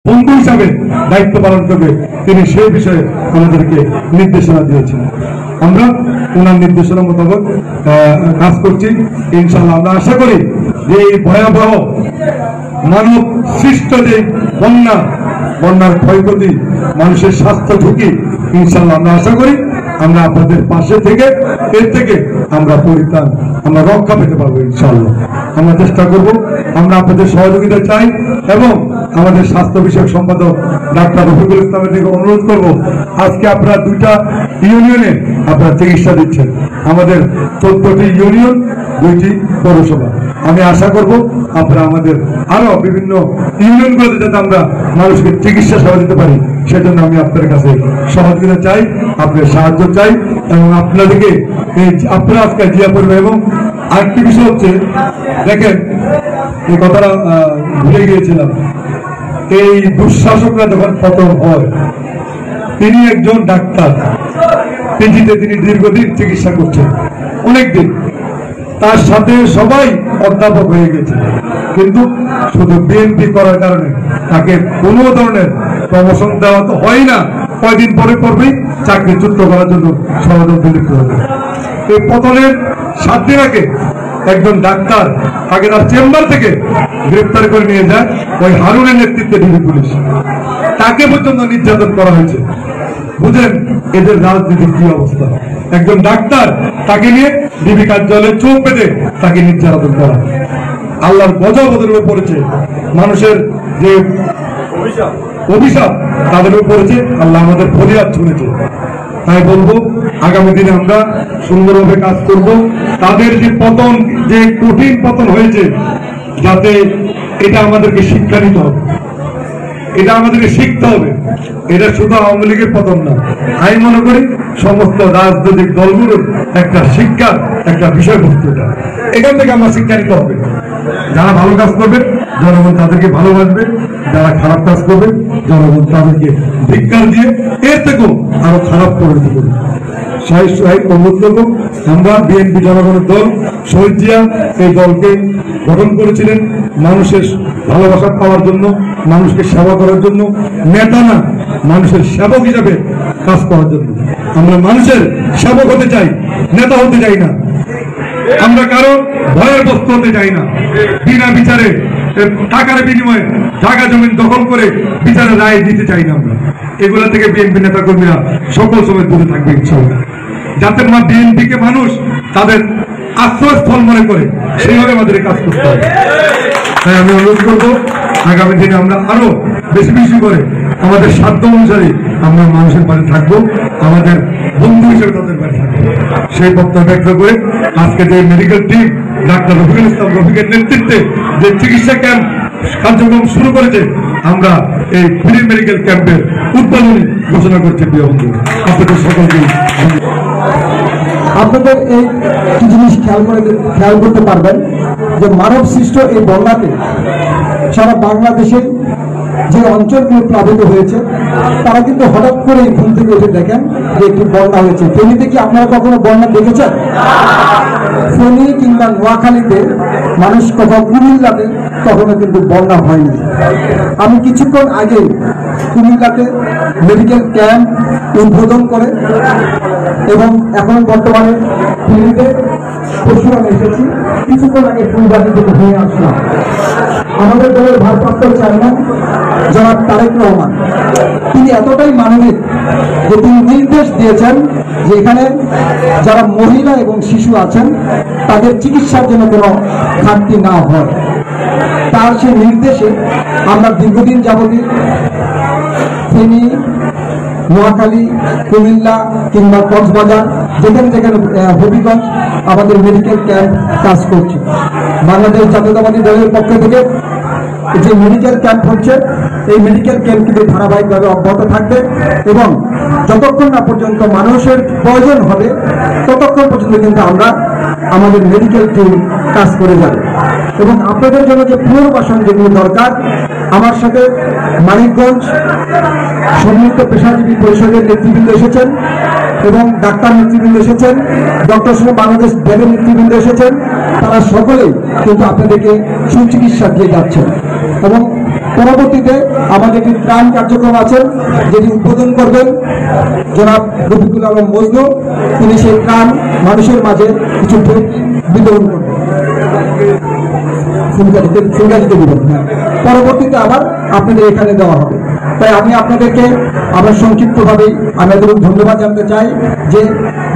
বন্ধু হিসাবে দায়িত্ব পালন করবে, তিনি সেই বিষয়ে আমাদেরকে নির্দেশনা দিয়েছেন। আমরা ওনার নির্দেশনা মোতাবেক কাজ করছি। ইনশাআল্লাহ আমরা আশা করি যে এই ভয়াবহ মানব সৃষ্ট যে বন্যার ক্ষয়ক্ষতি, মানুষের স্বাস্থ্য ঝুঁকি, ইনশাআল্লাহ আমরা আশা করি আমরা আপনাদের পাশে থেকে এর থেকে আমরা পরিত্রাণ, আমরা রক্ষা পেতে পারবো ইনশাআল্লাহ। আমরা চেষ্টা করব, আমরা আপনাদের সহযোগিতা চাই এবং আমাদের স্বাস্থ্য বিষয়ক সম্পাদক ডাক্তার রফিকুল ইসলামের দিকে অনুরোধ করব, আজকে আপনারা 2টা ইউনিয়নে আপনারা চিকিৎসা দিচ্ছেন, আমাদের 14টি ইউনিয়ন, 2টি পৌরসভা। আমি আশা করব আপনারা আমাদের আরো বিভিন্ন ইউনিয়নগুলোতে যাতে আমরা মানুষকে চিকিৎসা সেবা দিতে পারি, সেজন্য আমি আপনাদের কাছে সহযোগিতা চাই, আপনার সাহায্য চাই এবং আপনাদেরকে আপনারা আজকে জিয়া পড়বে। এবং আরেকটি বিষয় হচ্ছে, দেখেন এই কথাটা ভুলে গিয়েছিলাম, এই দুঃশাসকরা যখন পতন হয়, তিনি একজন ডাক্তার, পিজিতে তিনি দীর্ঘদিন চিকিৎসা করছেন, অনেকদিন, তার সাথে সবাই অধ্যাপক হয়ে গেছে, কিন্তু শুধু বিএনপি করার কারণে তাকে কোনো ধরনের প্রমোশন দেওয়া তো হয় না, কয়দিন পরে পরবেই চাকরিচ্যুত করার জন্য ষড়যন্ত্র লিপ্ত হবে। এই পতনের 7 দিন আগে একজন ডাক্তার তাকে তার চেম্বার থেকে গ্রেপ্তার করে নিয়ে যায় ওই হারুনের নেতৃত্বে ডিবি পুলিশ, তাকে পর্যন্ত নির্যাতন করা হয়েছে। বুঝেন এদের রাজনীতির কি অবস্থা। একজন ডাক্তার, তাকে নিয়ে ডিবি কার্যালয়ে চোখ পেতে তাকে নির্যাতন করা। আল্লাহর গজব ওদের উপর পড়েছে, মানুষের যে অভিশাপ তাদের উপর পড়েছে, আল্লাহ আমাদের ফরিয়াদ শুনেছে। তাই বলবো আগামী দিনে আমরা সুন্দরভাবে কাজ করব। তাদের যে পতন, যে কঠিন পতন হয়েছে, যাতে এটা আমাদেরকে শিক্ষা নিতে হবে, এটা আমাদেরকে শিখতে হবে। এটা শুধু আওয়ামী লীগের পতন না, আমি মনে করি সমস্ত রাজনৈতিক দলগুলোর একটা শিক্ষার একটা বিষয়বস্তু। এখান থেকে আমরা শিক্ষা নিতে হবে। যারা ভালো কাজ করবে জনগণ তাদেরকে ভালোবাসবে, যারা খারাপ কাজ করবে জনগণ তাদেরকে ধিক্কার দিয়ে এর থেকেও আরো খারাপ পরিণত করবে। আমরা বিএনপি জনগণের দল, শহীদ জিয়া এই দলকে গঠন করেছিলেন মানুষের ভালোবাসা পাওয়ার জন্য, মানুষকে সেবা করার জন্য, নেতা না মানুষের সেবক হিসাবে কাজ করার জন্য। আমরা মানুষের সেবক হতে চাই, নেতা হতে চাই না। আমরা কারো ভয়ের বস্তু হতে চাই না। বিনা বিচারে টাকার বিনিময়ে জায়গা জমিন দখল করে বিচারে রায় দিতে চাই না। আমরা এগুলা থেকে বিএনপি নেতা কর্মীরা সকল সময় দূরে থাকবে ইনশাআল্লাহ, যাতে বিএনপিকে মানুষ তাদের আশ্রয়স্থল মনে করে, সেইভাবে আমাদের কাজ করতে হবে। তাই আমি অনুরোধ করবো আগামী দিনে আমরা আরো বেশি বেশি করে আমাদের সাধ্য অনুসারে আমরা মানুষের পাশে থাকবো, আমাদের বন্ধু হিসেবে তাদের পাশে থাকবো। সেই বক্তব্য ব্যক্ত করে আজকে যে medical team doctor Rafiqul Islam রফিকের নেতৃত্বে যে চিকিৎসা ক্যাম্প কার্যক্রম শুরু করেছে, আমরা এই ফ্রি মেডিকেল ক্যাম্পের উদ্বোধনী ঘোষণা করছি। প্রিয় বন্ধু, আপনাদের সকলকে আপনাদের এই কি জিনিস খেয়াল করতে পারবেন যে মানব সৃষ্ট এই বন্যাতে সারা বাংলাদেশের যে অঞ্চলগুলো প্লাবিত হয়েছে, তারা কিন্তু হঠাৎ করে ঘুম থেকে উঠে দেখেন যে একটি বন্যা হয়েছে। ফেনীতে কি আপনারা কখনো বন্যা দেখেছেন? ফেনী কিংবা নোয়াখালীতে মানুষ কোথাও, কুমিল্লাতে কখনো কিন্তু বন্যা হয়নি। আমি কিছুক্ষণ আগে কুমিল্লাতে মেডিকেল ক্যাম্প উদ্বোধন করে এবং এখন বর্তমানে ফেনীতে পরশু আমি এসেছি, কিছুক্ষণ আগে ফুলবাড়ি থেকে হয়ে আসলাম। আমাদের দলের ভারপ্রাপ্ত চেয়ারম্যান জনাব তারেক রহমান, তিনি এতটাই মানবিক যে তিনি নির্দেশ দিয়েছেন যে এখানে যারা মহিলা এবং শিশু আছেন তাদের চিকিৎসার জন্য কোনো ঘাটতি না হয়। তার সেই নির্দেশে আমরা দীর্ঘদিন যাবতীয় ফেনী, নোয়াখালী, কুমিল্লা কিংবা কক্সবাজার, যেখানে যেখানে হবিগঞ্জ আমাদের মেডিকেল ক্যাম্প কাজ করছে। বাংলাদেশ জাতীয়তাবাদী দলের পক্ষ থেকে যে মেডিকেল ক্যাম্প হচ্ছে, এই মেডিকেল ক্যাম্প কিন্তু ধারাবাহিকভাবে অব্যাহত থাকবে এবং যতক্ষণ না পর্যন্ত মানুষের প্রয়োজন হবে ততক্ষণ পর্যন্ত কিন্তু আমরা আমাদের মেডিকেল টিম কাজ করে যাবে। এবং আপনাদের জন্য যে পুনর্বাসন যেগুলো দরকার, আমার সাথে মানিকগঞ্জ সম্মিলিত পেশাজীবী পরিষদের নেতৃবৃন্দ এসেছেন এবং ডাক্তার নেতৃবৃন্দ এসেছেন, ডক্টর সহ বাংলাদেশ ব্যাগের নেতৃবৃন্দ এসেছেন। তারা সকলেই কিন্তু আপনাদেরকে সুচিকিৎসা দিয়ে যাচ্ছেন এবং পরবর্তীতে আমাদের একটি ত্রাণ কার্যক্রম আছে, যেটি উদ্বোধন করবেন জনাব রফিকুল আলম মজনু। তিনি সেই ত্রাণ মানুষের মাঝে কিছু বিতরণ করবেন, ফুলগাড়িতে দিবেন। পরবর্তীতে আবার আপনাদের এখানে দেওয়া হবে। তাই আমি আপনাদেরকে আবার সংক্ষিপ্তভাবেই আমি এদের ধন্যবাদ জানাতে চাই যে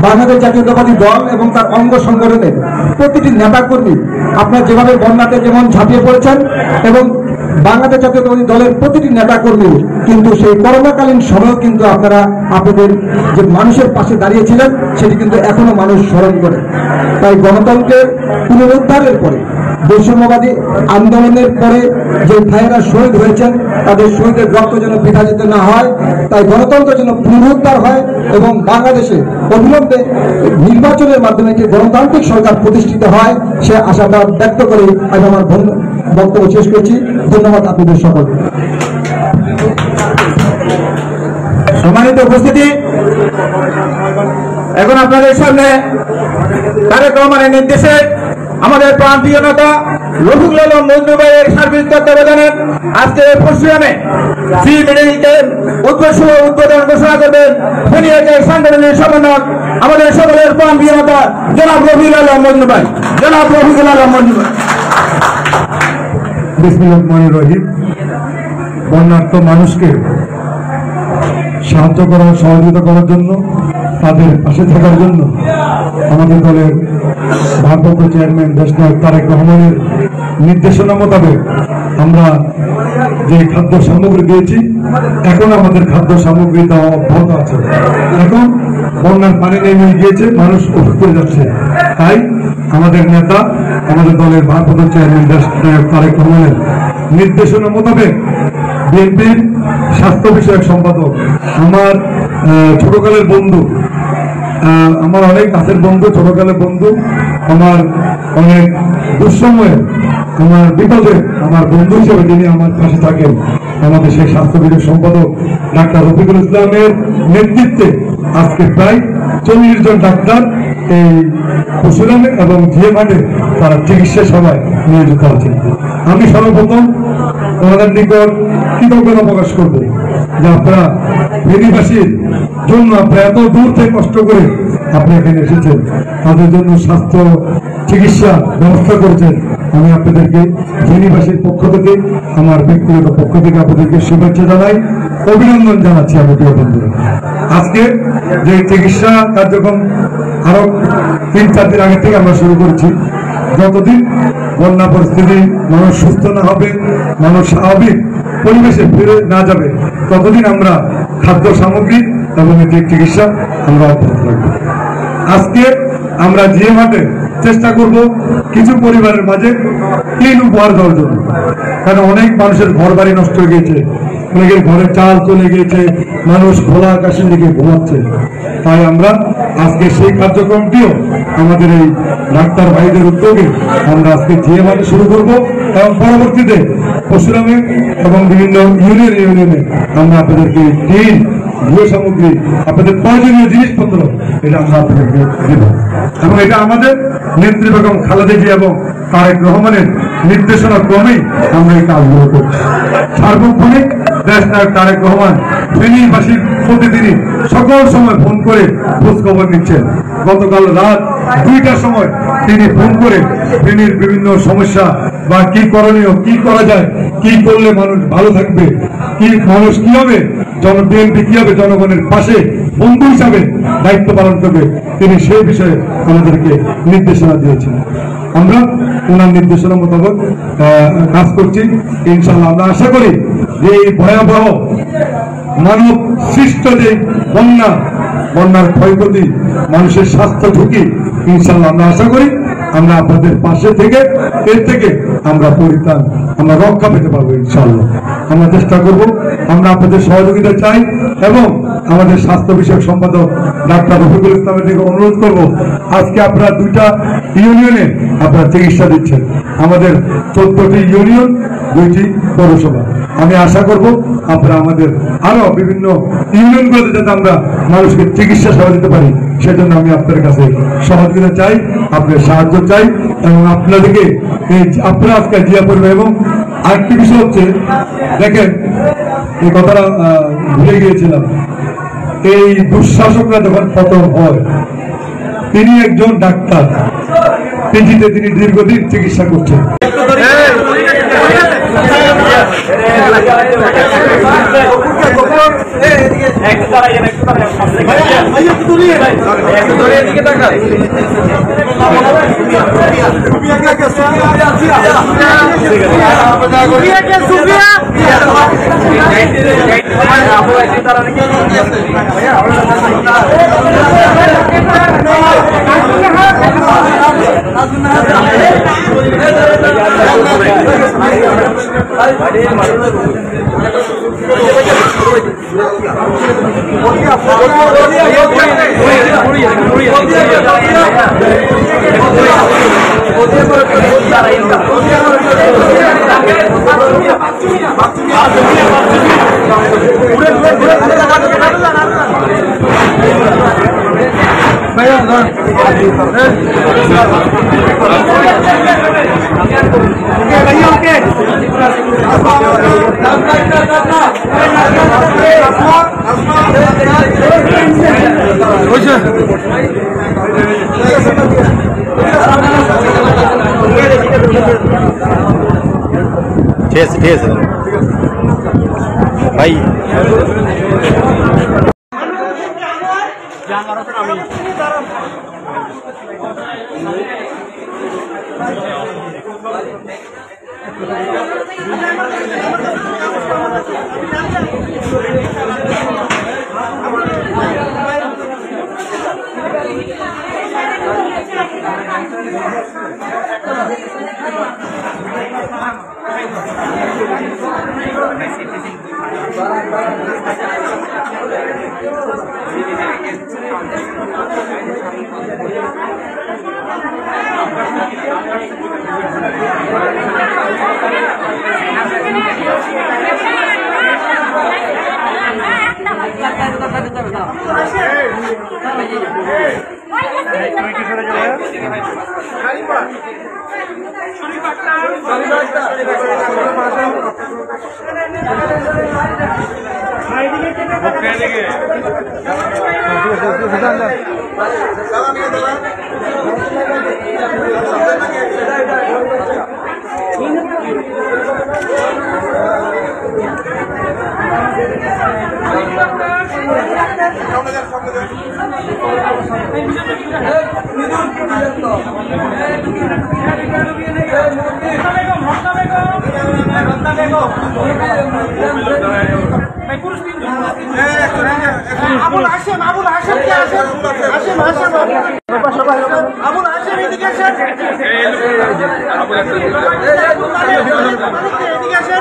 বাংলাদেশ জাতীয়তাবাদী দল এবং তার অঙ্গ সংগঠনের প্রতিটি নেতাকর্মী আপনারা যেভাবে বন্যাতে যেমন ঝাঁপিয়ে পড়েছেন, এবং বাংলাদেশ জাতীয়তাবাদী দলের প্রতিটি নেতাকর্মী কিন্তু সেই করোনাকালীন সময়েও কিন্তু আপনারা আপনাদের যে মানুষের পাশে দাঁড়িয়েছিলেন সেটি কিন্তু এখনো মানুষ স্মরণ করে। তাই গণতন্ত্রের পুনরুদ্ধারের পরে, বৈষম্যবাদী আন্দোলনের পরে যে ভাইয়েরা শহীদ হয়েছেন তাদের শহীদের রক্ত যেন বৃথা যেতে না হয়, তাই গণতন্ত্র যেন পুনরুদ্ধার হয় এবং বাংলাদেশে অবিলম্বে নির্বাচনের মাধ্যমে একটি গণতান্ত্রিক সরকার প্রতিষ্ঠিত হয়, সে আশাবাদ ব্যক্ত করে আমি আমার বক্তব্য শেষ করছি। ধন্যবাদ আপনাদের সকলকে। সম্মানিত উপস্থিতি, এখন আপনাদের সামনে তারেক রহমানের নির্দেশে আমাদের প্রান্তীয় নেতা রফিকুল আলম মজনু ভাইয়ের সার্বিক তত্ত্বাবধানে আজকে পরশুরামে ফ্রি মেডিকেল ক্যাম্প উদ্বোধন ঘোষণা করবেন সাংগঠনিক সমন্বয়ক আমাদের সকলের প্রান্তীয় নেতা জনাব রফিকুল আলম মজনু ভাই। জনাব রফিকুল আলম মজনু ভাই। বিসমিল্লাহির রহমানির রহিম। বন্যার্ত মানুষকে সাহায্য করার, সহযোগিতা করার জন্য, তাদের পাশে থাকার জন্য আমাদের দলের ভারপ্রাপ্ত চেয়ারম্যান দেশনায়ক তারেক রহমানের নির্দেশনা মোতাবেক আমরা যে খাদ্য সামগ্রী দিয়েছি, এখন আমাদের খাদ্য সামগ্রী দেওয়া অব্যাহত আছে। এখন বন্যার পানি নেমে গিয়েছে, মানুষ অসুস্থ হয়ে যাচ্ছে। তাই আমাদের নেতা, আমাদের দলের ভারপ্রাপ্ত চেয়ারম্যান দেশনায়ক তারেক রহমানের নির্দেশনা মোতাবেক বিএনপির স্বাস্থ্য বিষয়ক সম্পাদক, আমার ছোটকালের বন্ধু, আমার অনেক কাছের বন্ধু, ছোটকালের বন্ধু, আমার অনেক দুঃসময়ে, আমার বিপদে আমার বন্ধু হিসেবে যিনি আমার পাশে থাকেন, আমাদের সেই স্বাস্থ্য বিষয়ক সম্পাদক ডাক্তার রফিকুল ইসলামের নেতৃত্বে আজকে প্রায় 40 জন ডাক্তার এই পরশুরামে এবং জিএমআরে তারা চিকিৎসা সভায় নিয়োজিত আছেন। আমি সর্বপ্রথম ওনাদের নিকট কৃতজ্ঞতা প্রকাশ করব যে আপনারা ফেনীবাসীর জন্য আপনারা এত দূর থেকে কষ্ট করে আপনি এখানে এসেছেন, তাদের জন্য স্বাস্থ্য চিকিৎসা ব্যবস্থা করেছেন। আমি আপনাদেরকে ফেনীবাসীর পক্ষ থেকে, আমার ব্যক্তিগত পক্ষ থেকে আপনাদেরকে শুভেচ্ছা জানাই, অভিনন্দন জানাচ্ছি। আমি প্রিয় বন্ধুরা, আজকে যে চিকিৎসা কার্যক্রম আরো 3-4 দিন আগে থেকে আমরা শুরু করেছি। যতদিন বন্যা পরিস্থিতি মানুষ সুস্থ না হবে, মানুষ স্বাভাবিক পরিবেশে ফিরে না যাবে, ততদিন আমরা খাদ্য সামগ্রী এবং চিকিৎসা আমরা অব্যাহত রাখবো। আজকে আমরা জিএমআতে চেষ্টা করব কিছু পরিবারের মাঝে টিন উপহার দেওয়ার জন্য, কারণ অনেক মানুষের ঘর বাড়ি নষ্ট হয়ে গিয়েছে, অনেকের ঘরে চাল চলে গিয়েছে, মানুষ খোলা আকাশের দিকে ঘুমাচ্ছে। তাই আমরা আজকে সেই কার্যক্রমটিও আমাদের এই ডাক্তার ভাইদের উদ্যোগে আমরা আজকে জিএমআতে শুরু করব, এবং পরবর্তীতে পরশুরামে এবং বিভিন্ন ইউনিয়নে আমরা আপনাদেরকে টিন, গৃহ সামগ্রী, আপনাদের প্রয়োজনীয় জিনিসপত্র এটা আমরা আপনাদেরকে দেব। এবং এটা আমাদের নেত্রী বেগম খালেদা জিয়া এবং তারেক রহমানের নির্দেশনা ক্রমেই আমরা এই কাজগুলো করছি। সার্বক্ষণিক দেশনায়ক তারেক রহমান ফেনীবাসীর প্রতিদিনই সকল সময় ফোন করে খোঁজ খবর নিচ্ছেন। গতকাল রাত 2টার সময় তিনি ফোন করে ফেনীর বিভিন্ন সমস্যা বা কি করণীয়, কি করা যায়, কি করলে মানুষ ভালো থাকবে, কি মানুষ কি হবে, বিএনপি কি হবে জনগণের পাশে বন্ধু হিসাবে দায়িত্ব পালন করবে, তিনি সেই বিষয়ে আমাদেরকে নির্দেশনা দিয়েছেন। আমরা ওনার নির্দেশনা মোতাবেক কাজ করছি। ইনশাল্লাহ আমরা আশা করি যে এই ভয়াবহ মানব সৃষ্ট যে বন্যার ক্ষয়ক্ষতি, মানুষের স্বাস্থ্য ঝুঁকি, ইনশাল্লাহ আমরা আশা করি আমরা আপনাদের পাশে থেকে এর থেকে আমরা পরিত্রাণ, আমরা রক্ষা পেতে পারবো ইনশাল্লাহ। আমরা চেষ্টা করব, আমরা আপনাদের সহযোগিতা চাই, এবং আমাদের স্বাস্থ্য বিষয়ক সম্পাদক ডাক্তার রফিকুল ইসলামের দিকে অনুরোধ করব, আজকে আপনারা 2টা ইউনিয়নে আপনারা চিকিৎসা দিচ্ছেন, আমাদের 14টি ইউনিয়ন, 2টি পৌরসভা। আমি আশা করব আপনারা আমাদের আরো বিভিন্ন ইউনিয়নগুলোতে যাতে আমরা মানুষকে চিকিৎসা সেবা দিতে পারি সেজন্য আমি আপনার কাছে সহযোগিতা চাই, আপনার সাহায্য চাই এবং আপনাদেরকে আপনারা আজকে জিয়া পড়বে। এবং আরেকটি বিষয় হচ্ছে, দেখেন এই কথাটা ভুলে গিয়েছিলাম, এই দুঃশাসকরা যখন পতন হয়, তিনি একজন ডাক্তার, পিজিতে তিনি দীর্ঘদিন চিকিৎসা করছেন। ঠিক আছে ভাই। আবুল হাশেম কে আসেন? আবুল হাশেম এদিকে আসেন।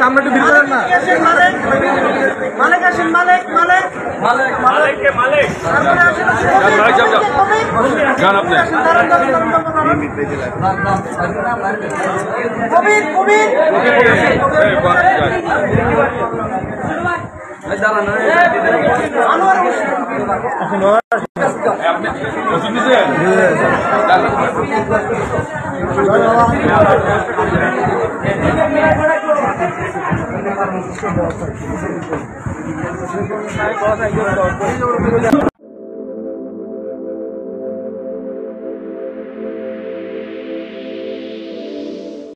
সামনে একটু ভিড় করেন না। মালিক আসেন, মালিক মালিক মালিক মালিক তারপরে আসেন গান আপনি কবির কবির আনোয়ার হোসেন